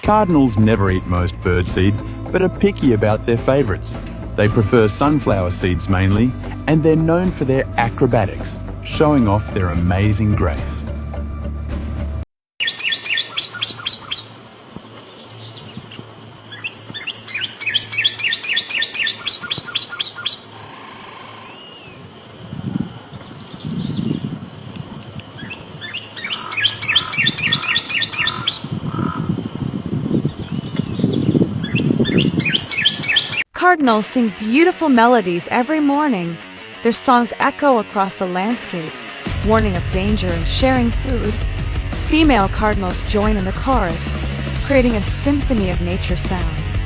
Cardinals never eat most birdseed, but are picky about their favourites. They prefer sunflower seeds mainly, and they're known for their acrobatics, showing off their amazing grace. Cardinals sing beautiful melodies every morning. Their songs echo across the landscape, warning of danger and sharing food. Female cardinals join in the chorus, creating a symphony of nature sounds.